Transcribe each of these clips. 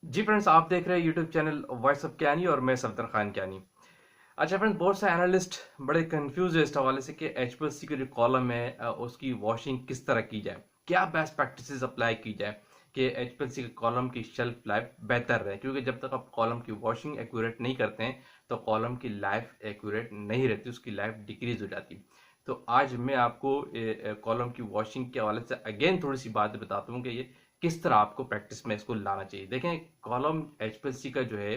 जी friends, आप देख रहे हैं YouTube channel voice of Kayani और मैं सफदर खान क्यानी। अच्छा फ्रेंड्स, बहुत से एनालिस्ट बड़े कंफ्यूज है इस हवाले से कि एचपीएलसी का जो कॉलम है उसकी वॉशिंग किस तरह की जाए, क्या बेस्ट प्रैक्टिसेस अप्लाई की जाए कि एचपीएलसी के कॉलम की शेल्फ लाइफ बेहतर रहे। क्योंकि जब तक आप कॉलम की वॉशिंग एक्यूरेट नहीं करते हैं तो कॉलम की लाइफ एक्यूरेट नहीं रहती, उसकी लाइफ डिक्रीज हो जाती। तो आज मैं आपको कॉलम की वॉशिंग के हवाले से अगेन थोड़ी सी बात बताता हूँ कि ये किस तरह आपको प्रैक्टिस में इसको लाना चाहिए। देखें, कॉलम एचपीएलसी का जो है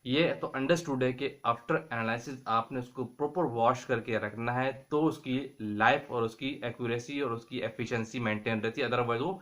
ये तो अंडरस्टूड है कि आफ्टर एनालिसिस आपने उसको प्रॉपर वॉश करके रखना है तो उसकी लाइफ और उसकी एक्यूरेसी और उसकी एफिशिएंसी मेंटेन रहती है, अदरवाइज वो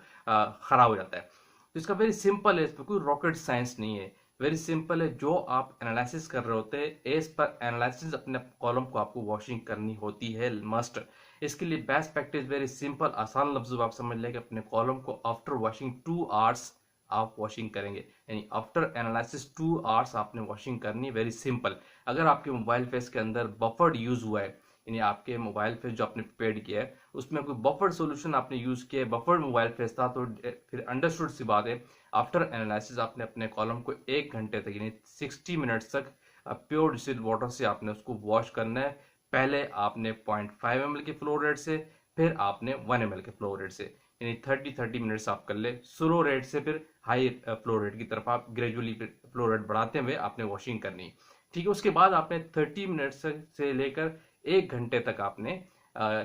खराब हो जाता है। तो इसका वेरी सिंपल है, इसमें कोई रॉकेट साइंस नहीं है। वेरी सिंपल है, जो आप एनालिसिस कर रहे होते हैं एज पर एनालिसिस अपने कॉलम को आपको वॉशिंग करनी होती है मस्ट। इसके लिए बेस्ट प्रैक्टिस वेरी सिंपल, आसान लफ्जों आप समझ लें कि अपने कॉलम को आफ्टर वॉशिंग 2 आवर्स आप वॉशिंग करेंगे। यानी आफ्टर एनालिसिस 2 आवर्स आपने वॉशिंग करनी है। Very simple. अगर आपके मोबाइल फेस के अंदर बफर्ड यूज हुआ है, यानी आपके मोबाइल फेस जो आपने प्रिपेयर किया है उसमें कोई बफर्ड सॉल्यूशन आपने यूज किया है, बफर्ड मोबाइल फेस था, तो फिर अंडरस्टूड सी बात है आफ्टर एनालिसिस आपने अपने कॉलम को 1 घंटे तक यानी 60 मिनट्स तक प्योर डिस्टिल्ड वाटर से आपने उसको वॉश करना है। पहले आपने 0.5 ml के फ्लो रेट से, फिर आपने 1 ml के फ्लो रेट से, यानी 30 मिनट्स आप कर ले स्लो रेट से, फिर हाई फ्लो रेट की तरफ आप ग्रेजुअली फ्लो रेट बढ़ाते हुए आपने वॉशिंग करनी। ठीक है, उसके बाद आपने 30 मिनट्स से लेकर 1 घंटे तक आपने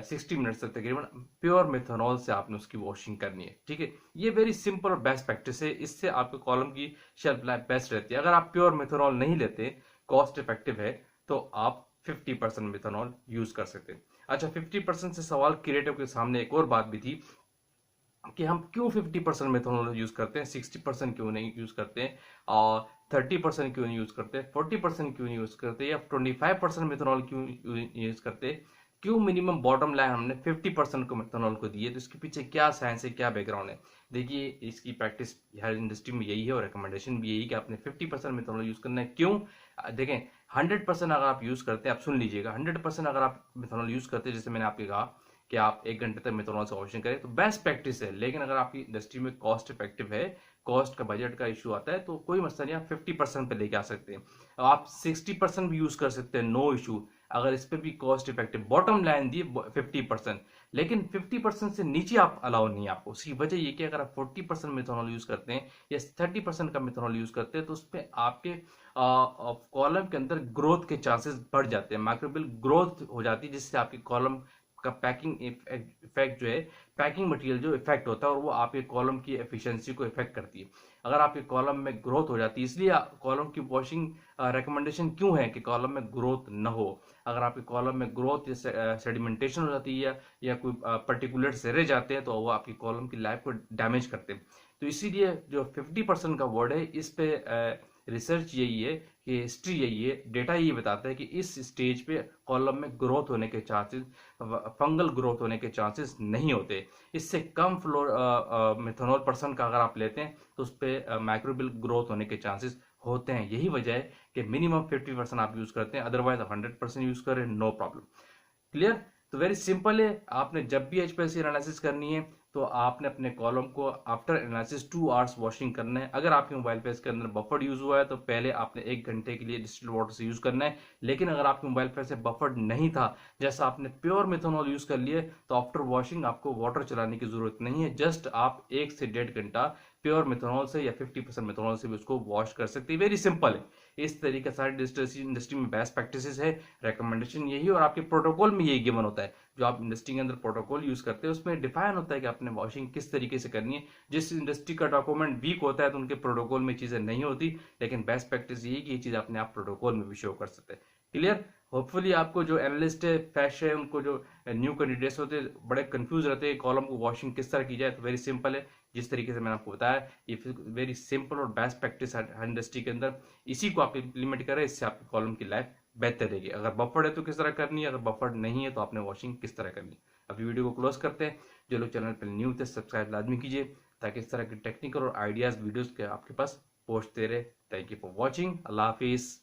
60 मिनट्स तक तकरीबन प्योर मेथनॉल से आपने उसकी वॉशिंग करनी है। ठीक है, ये वेरी सिंपल और बेस्ट प्रैक्टिस है, इससे आपके कॉलम की शेल्फ लाइफ बेस्ट रहती है। अगर आप प्योर मेथनॉल नहीं लेते, कॉस्ट इफेक्टिव है, तो आप 50% मेथनॉल यूज कर सकते हैं। अच्छा, 50% से सवाल क्रिएटिव के सामने एक और बात भी थी कि हम क्यों 50% मेथनॉल यूज करते हैं, 60% क्यों नहीं यूज करते हैं, और 30% क्यों नहीं यूज करते, 40% क्यों नहीं यूज करते, या 25% मेथनॉल क्यों यूज करते। क्यों मिनिमम बॉटम लाइन हमने 50% को मेथनॉल को दी है, तो इसके पीछे क्या साइंस है, क्या बैकग्राउंड है। देखिए, इसकी प्रैक्टिस हर इंडस्ट्री में यही है और रिकमेंडेशन भी यही कि आपने 50% मेथनॉल यूज करना है। क्यों? देखें, 100% अगर आप यूज करते हैं, आप सुन लीजिएगा, 100% अगर आप मेथनॉल यूज करते हैं, जैसे मैंने आपको कहा कि आप 1 घंटे तक मेथनॉल से वॉशिंग करें, तो बेस्ट प्रैक्टिस है। लेकिन अगर आपकी इंडस्ट्री में कॉस्ट इफेक्टिव है, कॉस्ट का बजट का इशू आता है, तो कोई मसला नहीं, आप 50% पे लेके आ सकते हैं। आप 60% भी यूज कर सकते हैं, नो इशू, अगर इस पे भी कॉस्ट इफेक्टिव बॉटम लाइन दी 50%। लेकिन 50% से नीचे आप अलाउ नहीं है आपको। उसकी वजह ये कि अगर आप 40% मेथनॉल यूज करते हैं या 30% का मेथनॉल यूज करते हैं, तो उस पर आपके कॉलम के अंदर ग्रोथ के चांसेस बढ़ जाते हैं, माइक्रोबियल ग्रोथ हो जाती है, जिससे आपकी कॉलम का पैकिंग इफेक्ट जो है, पैकिंग मटेरियल जो इफेक्ट होता है, और वो आपके कॉलम की एफिशिएंसी को इफेक्ट करती है। अगर आपके कॉलम में ग्रोथ हो जाती है, इसलिए कॉलम की वॉशिंग रिकमेंडेशन क्यों है कि कॉलम में ग्रोथ न हो। अगर आपके कॉलम में ग्रोथ या सेडिमेंटेशन हो जाती है या कोई पर्टिकुलर से रह जाते हैं, तो वो आपकी कॉलम की लाइफ को डैमेज करते हैं। तो इसीलिए जो 50% का वर्ड है, इस पे रिसर्च यही है, कि हिस्ट्री यही है, डेटा यही बताता है कि इस स्टेज पे कॉलम में ग्रोथ होने के चांसेस, फंगल ग्रोथ होने के चांसेस नहीं होते। इससे कम फ्लोर मेथनॉल परसेंट का अगर आप लेते हैं तो उस पर माइक्रोबियल ग्रोथ होने के चांसेस होते हैं। यही वजह है कि मिनिमम 50% आप यूज करते हैं, अदरवाइज आप 100% यूज करें, नो प्रॉब्लम। क्लियर? तो वेरी सिंपल है, आपने जब भी एचपीएलसी एनालिसिस करनी है तो आपने अपने कॉलम को आफ्टर एनालिसिस 2 आवर्स वॉशिंग करना है। अगर आपके मोबाइल पे इसके अंदर बफर्ड यूज हुआ है तो पहले आपने 1 घंटे के लिए डिस्टिल्ड वाटर से यूज करना है। लेकिन अगर आपके मोबाइल पे से बफर्ड नहीं था, जैसा आपने प्योर मेथनॉल यूज कर लिए, तो आफ्टर वॉशिंग आपको वाटर चलाने की जरूरत नहीं है। जस्ट आप 1 से 1.5 घंटा प्योर मेथनॉल से या 50% मेथनॉल से भी उसको वॉश कर सकते हैं। वेरी सिंपल है। इस तरीके सारी इंडस्ट्री में बेस्ट प्रैक्टिसेस है, रिकमेंडेशन यही, और आपके प्रोटोकॉल में यही गिवन होता है। जो आप इंडस्ट्री के अंदर प्रोटोकॉल यूज करते हैं उसमें डिफाइन होता है कि आपने वॉशिंग किस तरीके से करनी है। जिस इंडस्ट्री का डॉक्यूमेंट वीक होता है तो उनके प्रोटोकॉल में चीजें नहीं होती, लेकिन बेस्ट प्रैक्टिस यही कि ये चीज अपने आप प्रोटोकॉल में भी शो कर सकते हैं। क्लियर? होपफुली आपको जो एनालिस्ट है, फ्रेश है, उनको जो न्यू कैंडिडेट्स होते हैं बड़े कंफ्यूज रहते हैं कॉलम को वॉशिंग किस तरह की जाए, तो वेरी सिंपल है, जिस तरीके से मैंने आपको बताया, ये वेरी सिंपल और बेस्ट प्रैक्टिस है हर इंडस्ट्री के अंदर। इसी को आप इम्प्लीमेंट करें, इससे आपकी कॉलम की लाइफ बेहतर रहेगी। अगर बफर्ड है तो किस तरह करनी है, अगर बफर्ड नहीं है तो आपने वॉशिंग किस तरह करनी है। अभी वीडियो को क्लोज करते हैं। जो लोग चैनल पर न्यू थे, सब्सक्राइब लाजमी कीजिए, ताकि इस तरह के टेक्निकल और आइडियाज वीडियोस के आपके पास पहुंचते रहे। Thank you for watching. अल्लाह हाफिज़।